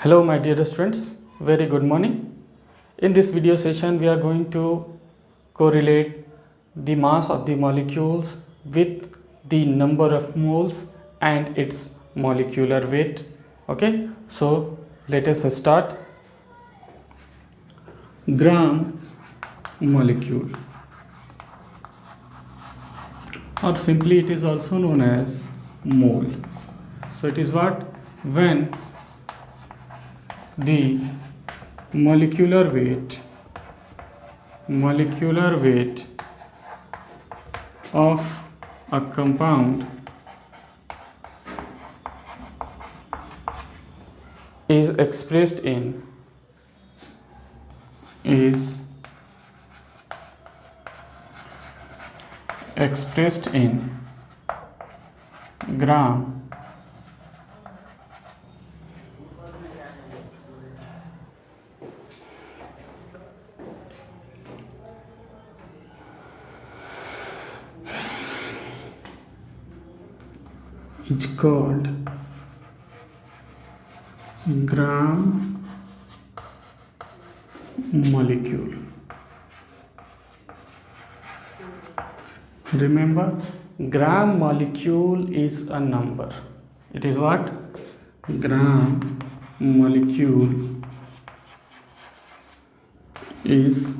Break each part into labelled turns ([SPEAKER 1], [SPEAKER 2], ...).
[SPEAKER 1] Hello my dear students, very good morning. In this video session we are going to correlate the mass of the molecules with the number of moles and its molecular weight. Okay, so let us start. Gram molecule, or simply it is also known as mole. So it is what? When the molecular weight of a compound is expressed in gram is called gram molecule. Remember, gram molecule is a number. It is what? Gram molecule is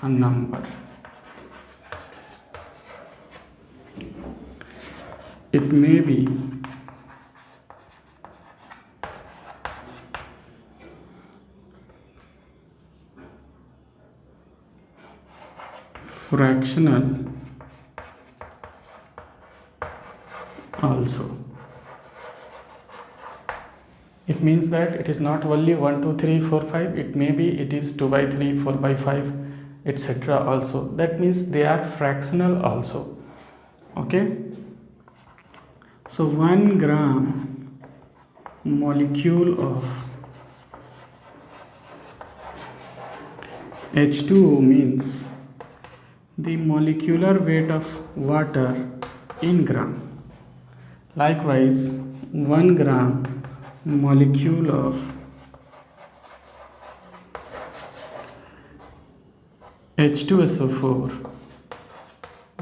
[SPEAKER 1] a number. It may be fractional also. It means that it is not only 1, 2, 3, 4, 5. It may be it is 2 by 3, 4 by 5, etc. also. That means they are fractional also. Okay. So 1 gram molecule of H2O means the molecular weight of water in gram. Likewise, 1 gram molecule of H2SO4,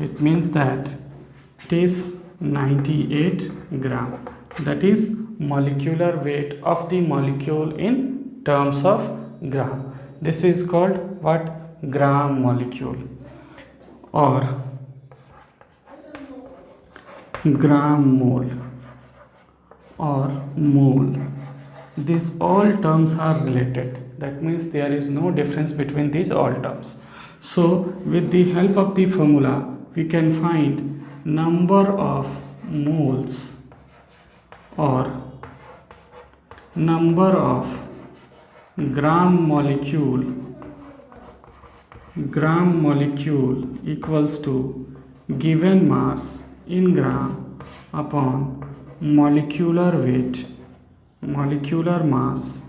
[SPEAKER 1] it means that it is 98 gram. That is molecular weight of the molecule in terms of gram. This is called what? Gram molecule or gram mole or mole. These all terms are related. That means there is no difference between these all terms. So with the help of the formula we can find number of moles or number of gram molecule equals to given mass in gram upon molecular weight, molecular mass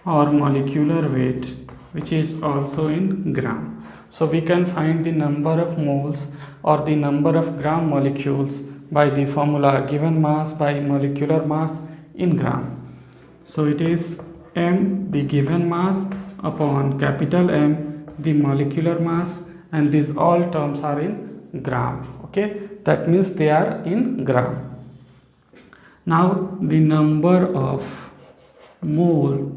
[SPEAKER 1] or molecular weight, which is also in gram. So we can find the number of moles or the number of gram molecules by the formula given mass by molecular mass in gram. So it is m, the given mass, upon capital M, the molecular mass, and these all terms are in gram. Okay, that means they are in gram. Now the number of mole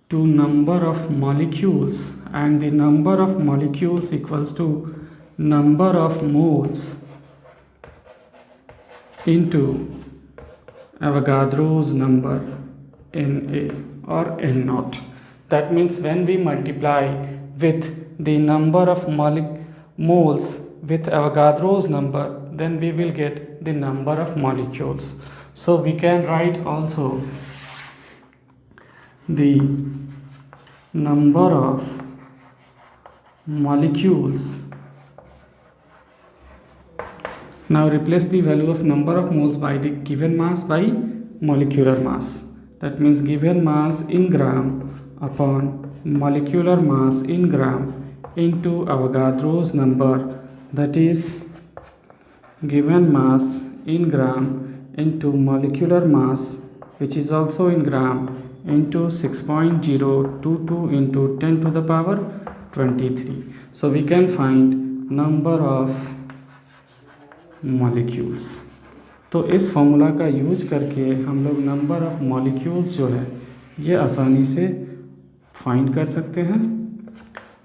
[SPEAKER 1] to number of molecules, and the number of molecules equals to number of moles into Avogadro's number Na or N0. That means when we multiply with the number of moles with Avogadro's number, then we will get the number of molecules. So we can write also the number of molecules. Now replace the value of number of moles by the given mass by molecular mass. That means given mass in gram upon molecular mass in gram into Avogadro's number, that is given mass in gram into molecular mass which is also in gram, into 6.022 into 10 to the power 23. So we can find number of molecules. तो इस formula का use करके हम लोग number of molecules जो है ये आसानी से फाइंड कर सकते हैं,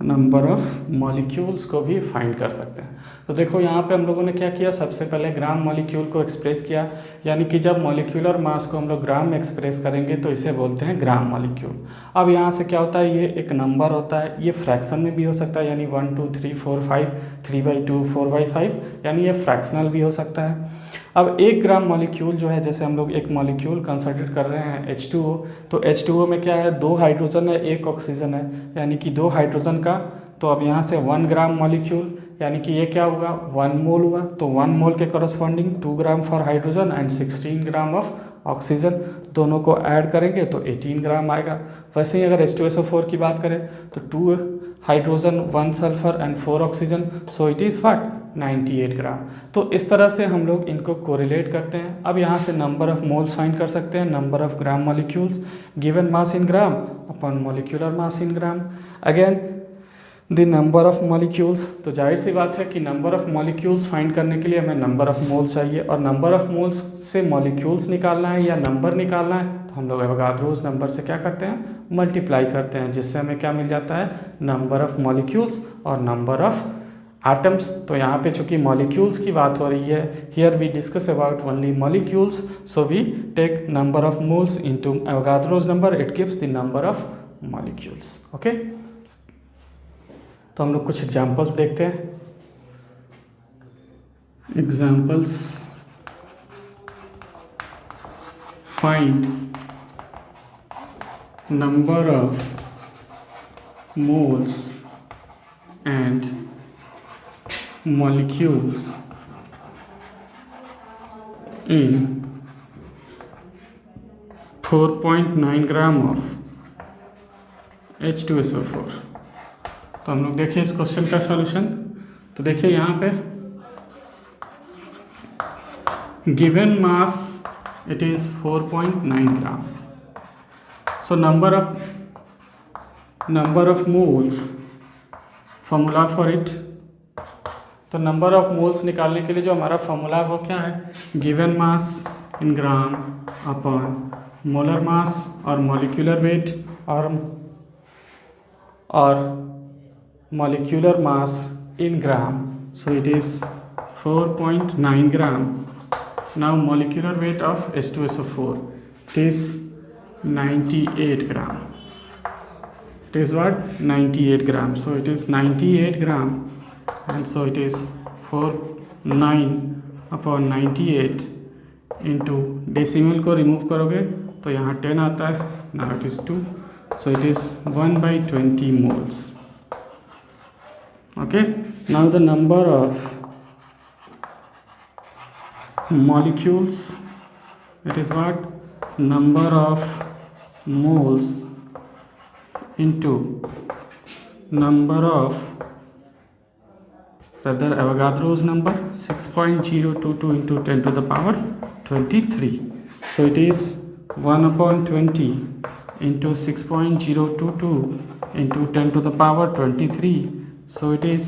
[SPEAKER 1] नंबर ऑफ मॉलिक्यूल्स को भी फाइंड कर सकते हैं। तो देखो यहाँ पे हम लोगों ने क्या किया, सबसे पहले ग्राम मॉलिक्यूल को एक्सप्रेस किया, यानी कि जब मॉलिक्यूलर मास को हम लोग ग्राम में एक्सप्रेस करेंगे तो इसे बोलते हैं ग्राम मॉलिक्यूल। अब यहाँ से क्या होता है, ये एक नंबर होता है, ये फ्रैक्शन में भी हो सकता है, यानी 1 2 3 4 5 3/2 4/5, यानी ये फ्रैक्शनल भी हो सकता है। अब 1 ग्राम मॉलिक्यूल जो है, जैसे हम लोग एक मॉलिक्यूल कंसिडर कर रहे हैं H2O, तो H2O में क्या है, 2 हाइड्रोजन है, 1 ऑक्सीजन है, यानी कि 2 हाइड्रोजन का। तो अब यहाँ से 1 ग्राम मॉलिक्यूल, यानी कि ये क्या होगा, 1 मोल हुआ। तो 1 मोल के corresponding 2 gram for hydrogen and 16 gram of oxygen, दोनों को ऐड करेंगे तो 18 ग्राम आएगा। वैसे ही अगर H2SO4 की बात करें तो 2 hydrogen 1 sulphur and 4 oxygen, so it is what 98 ग्राम। तो इस तरह से हम लोग इनको कोरिलेट करते हैं। अब यहाँ से नंबर ऑफ मोल्स फाइंड कर सकते हैं, number of gram molecules given mass in gram upon molecular mass in gram. Again the number of molecules, तो जाहिर सी बात है कि नंबर ऑफ मॉलिक्यूल्स फाइंड करने के लिए हमें नंबर ऑफ मोल्स चाहिए, और नंबर ऑफ मोल्स से मॉलिक्यूल्स निकालना है या नंबर निकालना है तो हम लोग एवोगाड्रोस नंबर से क्या करते हैं, मल्टीप्लाई करते हैं, जिससे हमें क्या मिल जाता है, नंबर ऑफ मॉलिक्यूल्स और नंबर ऑफ एटम्स। तो यहाँ पे चूंकि मॉलिक्यूल्स की बात हो रही है, here we discuss about only molecules, so we take number of moles into Avogadro's number, it gives the number of molecules. Okay, तो हम लोग कुछ एग्जांपल्स देखते हैं। Examples, find number of moles and molecules in 4.9 gram of H2SO4। तो हम लोग देखिए इस क्वेश्चन का सॉल्यूशन। तो देखिए यहाँ पे given mass it is 4.9 gram. So number of moles, formula for it, तो नंबर ऑफ मोल्स निकालने के लिए जो हमारा फॉर्मूला है वो क्या है, गिवन मास इन ग्राम अपॉन मोलर मास और मॉलिक्यूलर वेट और molecular mass in gram. So it is 4.9 gram. Now molecular weight of H2SO4 it is 98 gram. It is what, 98 gram. So it is 98 gram, and so it is 4.9 upon 98 into decimal को remove करोगे तो यहाँ 10 आता है, now it is 2, so it is 1/20 moles. Okay, now the number of molecules, it is what, number of moles into number of, rather Avogadro's number, 6.022 into 10 to the power 23. So it is 1/20 into 6.022 into 10 to the power 23. So it is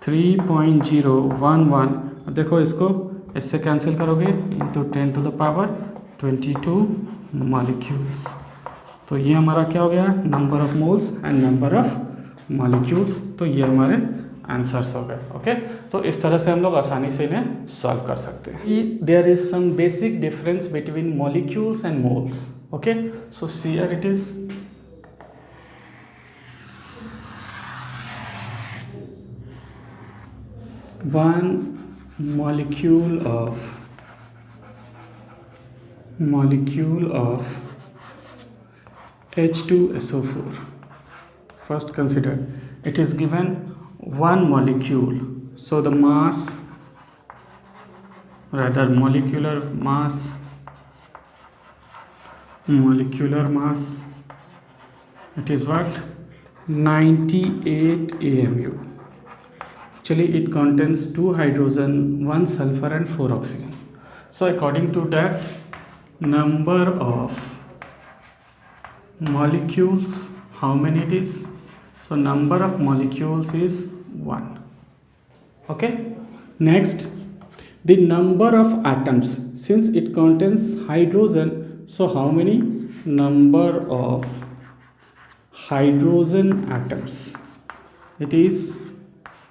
[SPEAKER 1] 3.011। देखो इसको इससे cancel करोगे, into 10 to the power 22 molecules। तो ये हमारा क्या हो गया, number of moles and number of molecules. तो ये हमारे आंसर्स हो गए। ओके, तो इस तरह से हम लोग आसानी से इन्हें सॉल्व कर सकते हैं। There is some basic difference between molecules and moles. Okay, so here it is, one molecule of H2SO4. First consider, it is given 1 molecule, so the mass, rather molecular mass, it is what, 98 AMU. Actually it contains 2 hydrogen, 1 sulfur and 4 oxygen. So according to that, number of molecules, how many it is? So number of molecules is 1. Okay, next, the number of atoms, since it contains hydrogen, so how many number of hydrogen atoms? It is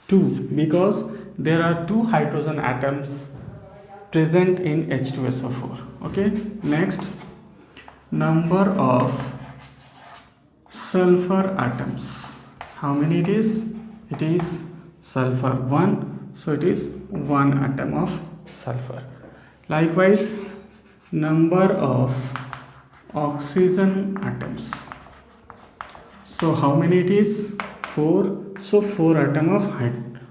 [SPEAKER 1] 2, because there are 2 hydrogen atoms present in H2SO4. Okay, next, number of sulfur atoms, how many it is? It is sulfur 1, so it is 1 atom of sulfur. Likewise, number of oxygen atoms, so how many it is? 4, so 4 atom of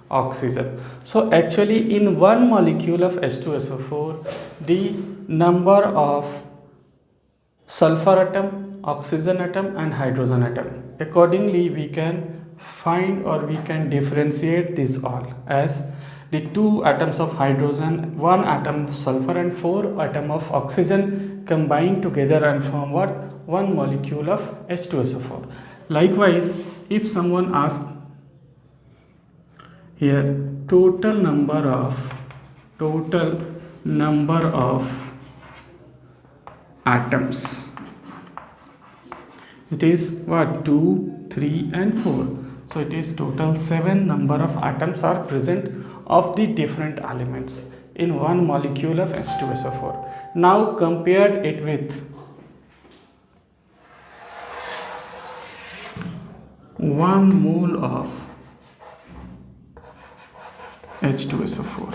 [SPEAKER 1] oxygen. So actually in one molecule of H2SO4, the number of sulfur atom, oxygen atom and hydrogen atom, accordingly we can find or we can differentiate this all as the 2 atoms of hydrogen, 1 atom sulfur and 4 atom of oxygen combine together and form what? One molecule of H2SO4. Likewise, if someone asks here total number of atoms, it is what? 2, 3 and 4, so it is total 7 number of atoms are present of the different elements in one molecule of H2SO4. Now compare it with 1 mole of H2SO4.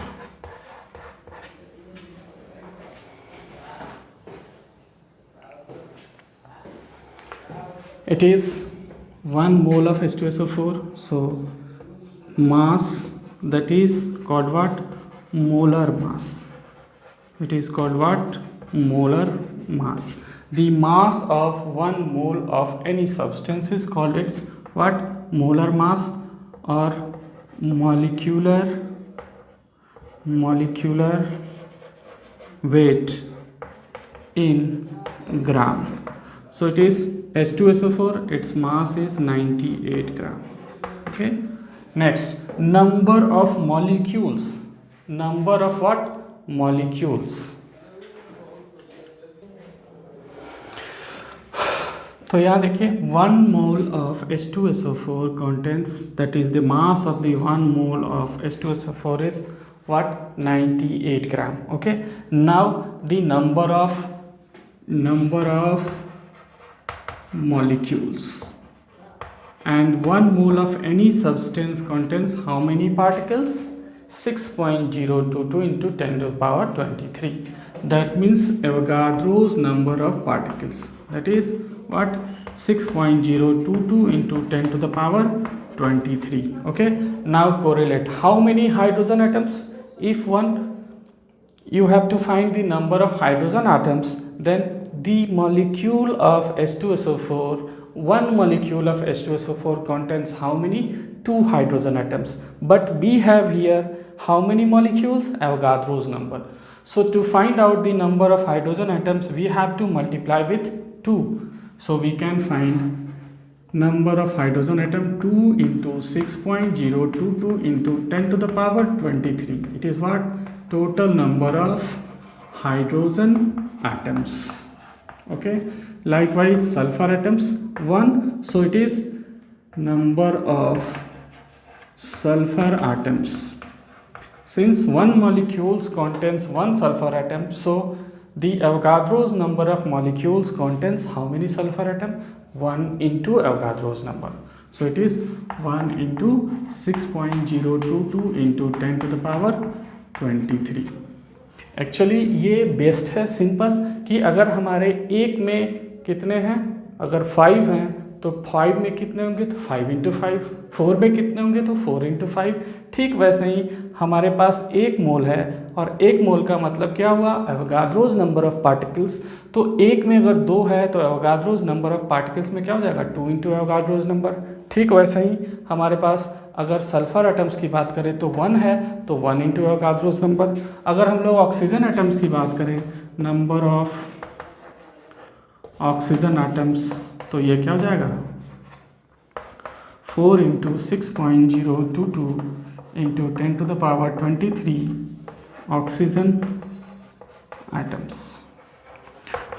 [SPEAKER 1] It is 1 mole of H2SO4, so mass, that is called what? Molar mass. It is called what? Molar mass. The mass of 1 mole of any substance is called its what? Molar mass or molecular weight in gram. So it is H2SO4, its mass is 98 gram. Okay, next, number of molecules, number of what? Molecules. तो यहाँ देखिए 1 mole of H2SO4 contains, that is the mass of the 1 mole of H2SO4 is what? 98 gram. Okay, now the number of molecules, and 1 mole of any substance contains how many particles? 6.022 into 10 to the power 23. That means Avogadro's number of particles, that is what? 6.022 into 10 to the power 23. Okay, now correlate how many hydrogen atoms. If you have to find the number of hydrogen atoms, then the molecule of H2SO4, 1 molecule of H2SO4 contains how many? 2 hydrogen atoms, but we have here how many molecules? Avogadro's number. So to find out the number of hydrogen atoms, we have to multiply with 2. So we can find number of hydrogen atom 2 into 6.022 into 10 to the power 23. It is what? Total number of hydrogen atoms. Okay, likewise sulfur atoms 1, so it is number of sulfur atoms. Since 1 molecule contains 1 sulfur atom, so the Avogadro's number of molecules contains how many sulfur atom? 1 into Avogadro's number, so it is 1 into 6.022 into 10 to the power 23. Actually ये best है, simple, कि अगर हमारे एक में कितने हैं? अगर 5 हैं तो 5 में कितने होंगे? तो 5 इंटू 5. 4 में कितने होंगे? तो 4 इंटू 5. ठीक वैसे ही हमारे पास 1 मोल है, और 1 मोल का मतलब क्या हुआ? Avogadro's number of particles. तो 1 में अगर 2 है तो एवोगाड्रोज नंबर ऑफ पार्टिकल्स में क्या हो जाएगा? 2 इंटू एवोगाड्रोज नंबर. ठीक वैसे ही हमारे पास अगर सल्फर एटम्स की बात करें तो 1 है तो 1 इंटू एवोगाड्रोज नंबर. अगर हम लोग ऑक्सीजन एटम्स की बात करें, नंबर ऑफ ऑक्सीजन एटम्स, तो ये क्या हो जाएगा 4 × 6.022 × 10⁻23 ऑक्सीजन एटम्स।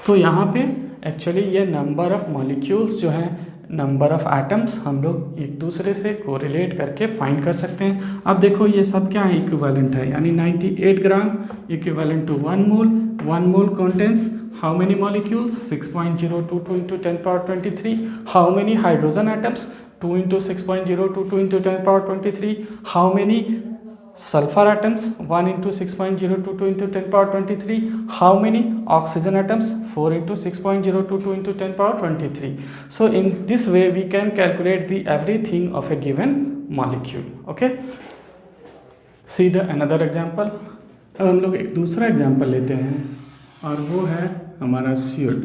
[SPEAKER 1] तो यहाँ पे एक्चुअली ये नंबर ऑफ मॉलिक्यूल्स जो हैं, नंबर ऑफ एटम्स हम लोग एक दूसरे से कोरिलेट करके फाइंड कर सकते हैं। अब देखो ये सब क्या है, इक्विवेलेंट है, यानी 98 gram equivalent to 1 mole. 1 mole contains how many molecules 6.022 × 10⁻23। How many hydrogen atoms 2 × 6.022 × 10⁻23। How many sulfur atoms 1 × 6.022 × 10⁻23. How many oxygen atoms 4 × 6.022 × 10⁻23. So in this way we can calculate the everything of a given molecule. Okay, see the another example. अब हम लोग एक दूसरा example लेते हैं और वो है हमारा CO2।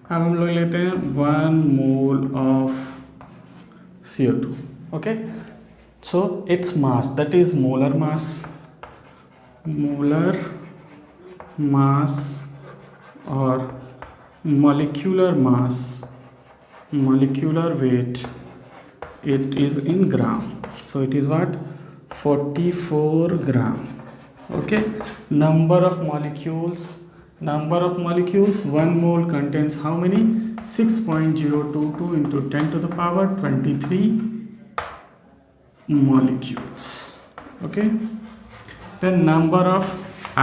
[SPEAKER 1] अब हम लोग लेते हैं 1 mole of CO2। Okay, so its mass, that is molar mass or molecular mass, molecular weight, it is in gram, so it is what 44 gram. Okay, number of molecules, 1 mole contains how many 6.022 × 10⁻23 molecules. Okay, then number of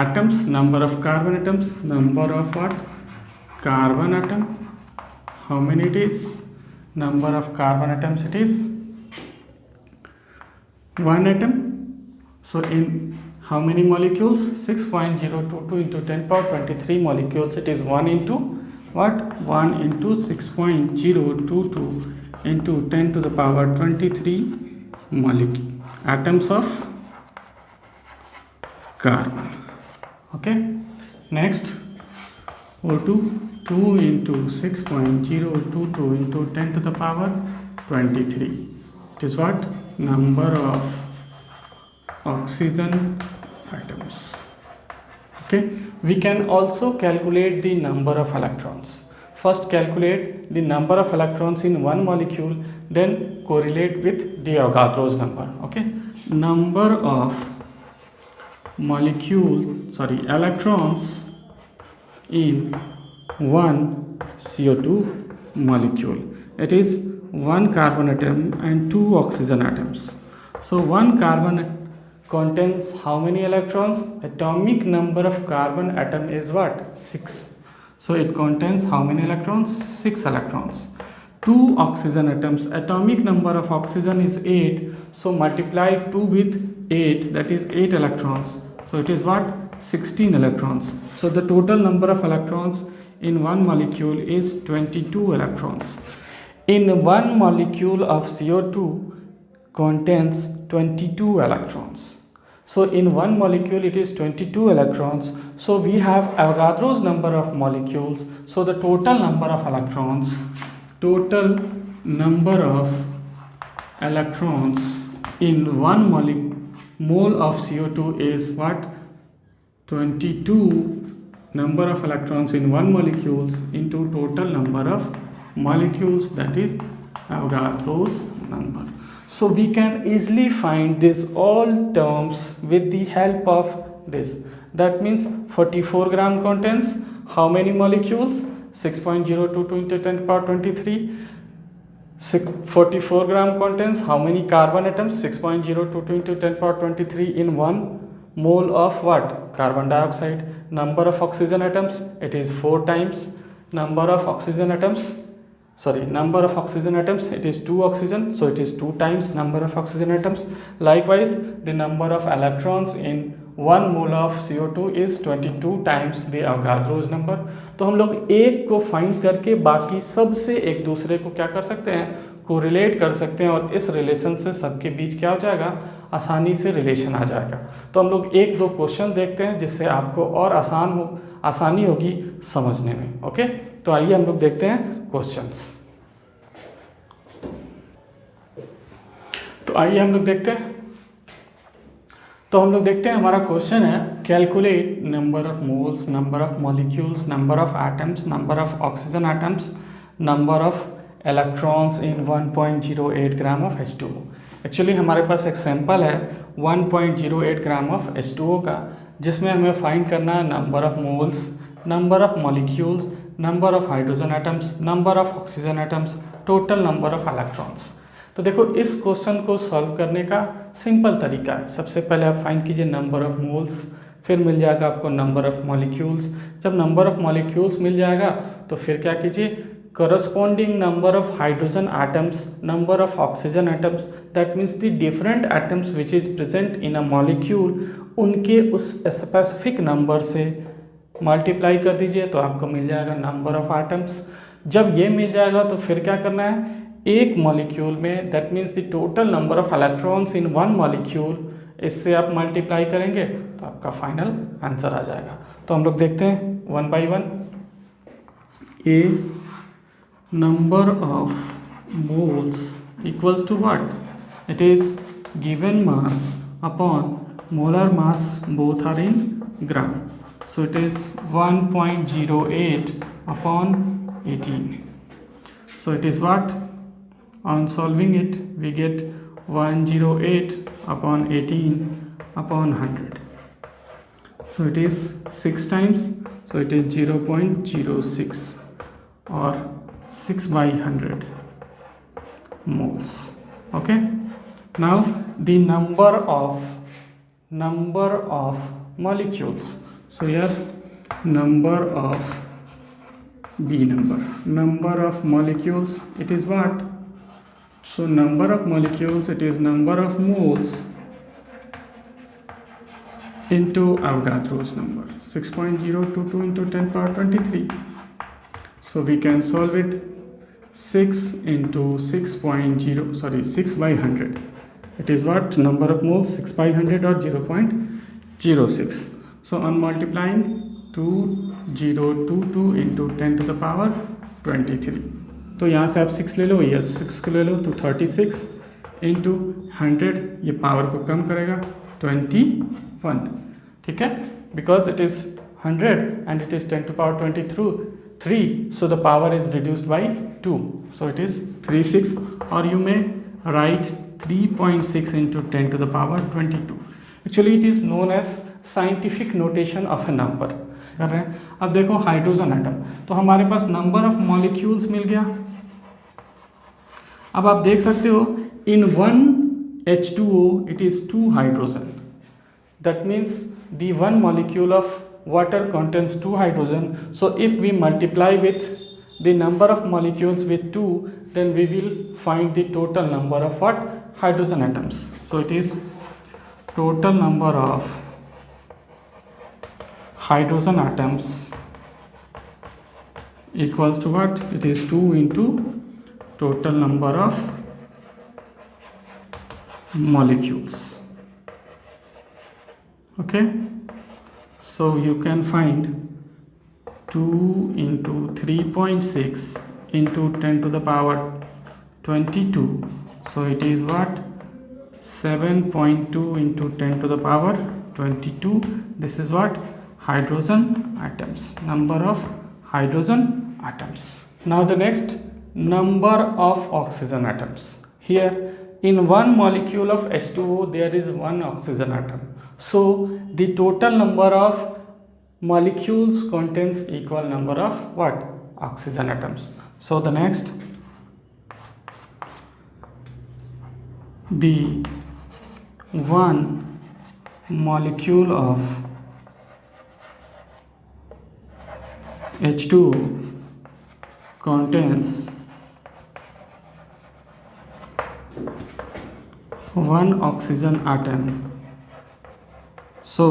[SPEAKER 1] atoms, number of carbon atoms, number of what carbon atom, how many it is, number of carbon atoms, it is 1 atom. So in how many molecules 6.022 × 10⁻23 molecules, it is 1 into what 1 into 6.022 into 10⁻23 molecule atoms of carbon. Okay, next O2 2 into 6.022 into 10⁻23, it is what number of oxygen atoms. Okay, we can also calculate the number of electrons. First calculate the number of electrons in one molecule, then correlate with the Avogadro's number. Okay, number of electrons in one CO2 molecule, it is 1 carbon atom and 2 oxygen atoms. So 1 carbon contains how many electrons? Atomic number of carbon atom is what 6. So it contains how many electrons? 6 electrons. 2 oxygen atoms, atomic number of oxygen is 8, so multiply 2 with 8, that is 8 electrons. So it is what 16 electrons. So the total number of electrons in one molecule is 22 electrons. In one molecule of CO2 contains 22 electrons. So in one molecule it is 22 electrons. So we have Avogadro's number of molecules. So the total number of electrons, in 1 mole of CO2 is what 22 number of electrons in 1 molecules into total number of molecules, that is Avogadro's number. So we can easily find this all terms with the help of this. That means 44 gram contains how many molecules 6.022 into 10⁻23. 44 gram contains how many carbon atoms 6.022 into 10⁻23 in 1 mole of what carbon dioxide. Number of oxygen atoms, it is 4 times number of oxygen atoms, it is 2 oxygen, so it is 2 times number of oxygen atoms. Likewise the number of electrons in 1 mole of CO2 is 22 times the Avogadro's number. तो हम लोग एक को find करके बाकी सब से एक दूसरे को क्या कर सकते हैं, कोरिलेट कर सकते हैं, और इस रिलेशन से सबके बीच क्या हो जाएगा, आसानी से रिलेशन आ जाएगा। तो हम लोग 1-2 क्वेश्चन देखते हैं जिससे आपको और आसानी होगी समझने में। ओके, तो आइए हम लोग देखते हैं क्वेश्चंस। तो आइए हम लोग देखते हैं हमारा क्वेश्चन है calculate number of moles, number of molecules, number of atoms, number of oxygen atoms, number of electrons in 1.08 gram of H2O। Actually हमारे पास एक सैंपल है 1.08 ग्राम ऑफ H2O का, जिसमें हमें फाइंड करना है number of moles, number of molecules, number of hydrogen atoms, number of oxygen atoms, total number of electrons. तो देखो इस क्वेश्चन को सॉल्व करने का सिंपल तरीका है। सबसे पहले आप फाइंड कीजिए नंबर ऑफ मोल्स, फिर मिल जाएगा आपको नंबर ऑफ मॉलिक्यूल्स। जब नंबर ऑफ मॉलिक्यूल्स मिल जाएगा तो फिर क्या कीजिए, corresponding number of hydrogen atoms, number of oxygen atoms, that means the different atoms which is present in a molecule, उनके उस स्पेसिफिक नंबर से मल्टीप्लाई कर दीजिए तो आपको मिल जाएगा नंबर ऑफ एटम्स। जब ये मिल जाएगा तो फिर क्या करना है, एक मॉलिक्यूल में, that means the total number of electrons in one molecule, इससे आप मल्टीप्लाई करेंगे तो आपका फाइनल आंसर आ जाएगा। तो हम लोग देखते हैं one by one. A number of moles equals to what? It is given mass upon molar mass, both are in gram. So it is 1.08 upon 18. So it is what? On solving it we get 108 upon 18 upon 100. So it is 6 times, so it is 0.06 or 6 by 100 moles. Okay, now the number of molecules. So here number of number of molecules, it is what? So number of molecules, it is number of moles into Avogadro's number, 6.022 into 10 power 23. So we can solve it 6 into 6 by 100. It is what? Number of moles 6 by 100 or 0.06. So on multiplying 2022 into 10 to the power 23. तो यहाँ से आप 6 ले लो, या 6 को ले लो तो 36 into 100, ये पावर को कम करेगा 21, ठीक है, because it is 100 and it is 10 to power 23, so the power is reduced by 2, so it is 36, or you may write 3.6 into 10 to the power 22. Actually it is known as scientific notation of a number। कर रहे हैं, अब देखो hydrogen atom, तो हमारे पास number of molecules मिल गया। अब आप देख सकते हो in one H2O it is 2 hydrogen, that means the one molecule of water contains 2 hydrogen. So if we multiply with the number of molecules with 2, then we will find the total number of what? Hydrogen atoms. So it is total number of hydrogen atoms equals to what? It is 2 into total number of molecules. Okay, so you can find 2 into 3.6 into 10 to the power 22, so it is what? 7.2 into 10 to the power 22. This is what? Hydrogen atoms, number of hydrogen atoms. Now the next, number of oxygen atoms. Here in one molecule of H2O there is one oxygen atom, so the total number of molecules contains equal number of what? Oxygen atoms. So the next, the one molecule of H2O contains one oxygen atom. So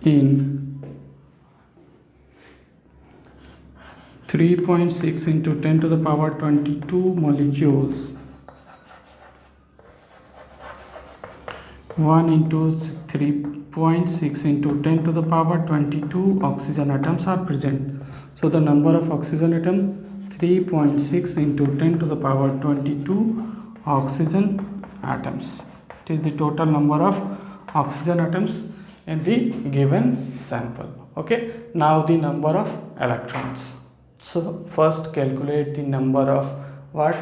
[SPEAKER 1] in 3.6 into 10 to the power 22 molecules, 1 into 3.6 into 10 to the power 22 oxygen atoms are present. So the number of oxygen atom 3.6 into 10 to the power 22 oxygen atoms. It is the total number of oxygen atoms in the given sample. Okay, now the number of electrons. So first calculate the number of what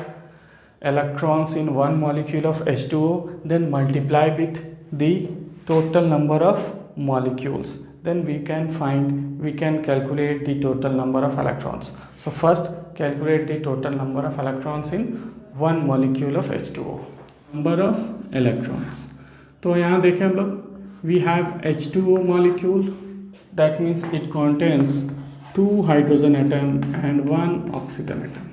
[SPEAKER 1] electrons in one molecule of H2O, then multiply with the total number of molecules, then we can calculate the total number of electrons. So first calculate the total number of electrons in one molecule of H2O. Number of electrons, तो यहाँ देखें हम लोग, we have H2O molecule, that means it contains 2 hydrogen atom and 1 oxygen atom.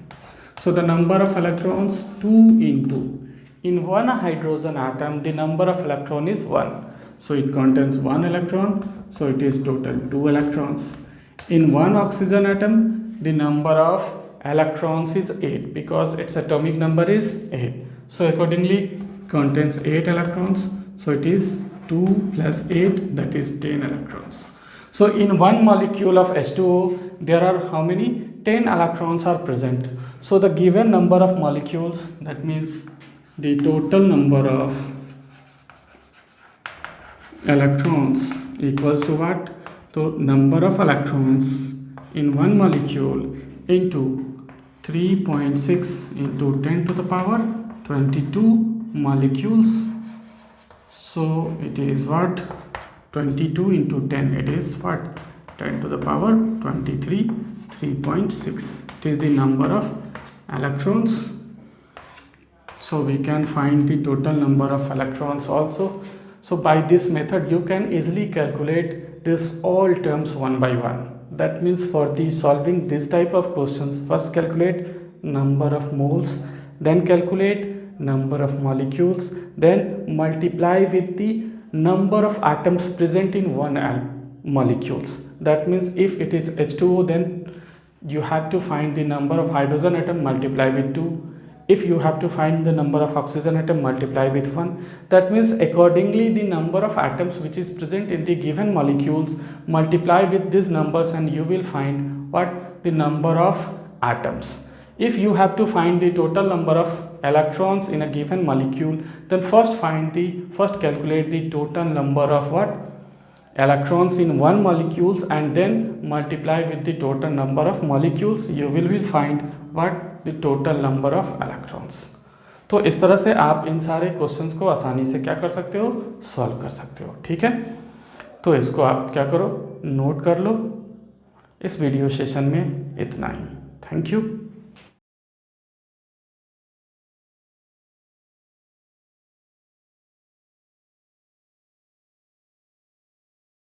[SPEAKER 1] So the number of electrons 2 into, in one hydrogen atom the number of electron is 1, so it contains 1 electron, so it is total 2 electrons. In one oxygen atom the number of electrons is 8 because its atomic number is 8, so accordingly contains 8 electrons, so it is 2 plus 8, that is 10 electrons. So in one molecule of H2O there are how many? 10 electrons are present. So the given number of molecules, that means the total number of electrons equals to what? So number of electrons in one molecule into 3.6 into 10 to the power 22 molecules. So it is what? 22 into 10, it is what? 10 to the power 23, 3.6. It is the number of electrons. So we can find the total number of electrons also. So by this method you can easily calculate this all terms one by one. That means for the solving this type of questions, first calculate number of moles, then calculate number of molecules, then multiply with the number of atoms present in one molecules. That means if it is H2O, then you have to find the number of hydrogen atom, multiply with 2. If you have to find the number of oxygen atom, multiply with 1. That means accordingly the number of atoms which is present in the given molecules, multiply with these numbers and you will find what? The number of atoms. If you have to find the total number of electrons in a given molecule, then first calculate the total number of what? Electrons in one molecules and then multiply with the total number of molecules. You will find what? The total number of electrons. तो इस तरह से आप इन सारे questions को आसानी से क्या कर सकते हो? सॉल्व कर सकते हो, ठीक है। तो इसको आप क्या करो? नोट कर लो। इस वीडियो सेशन में इतना ही। Thank you.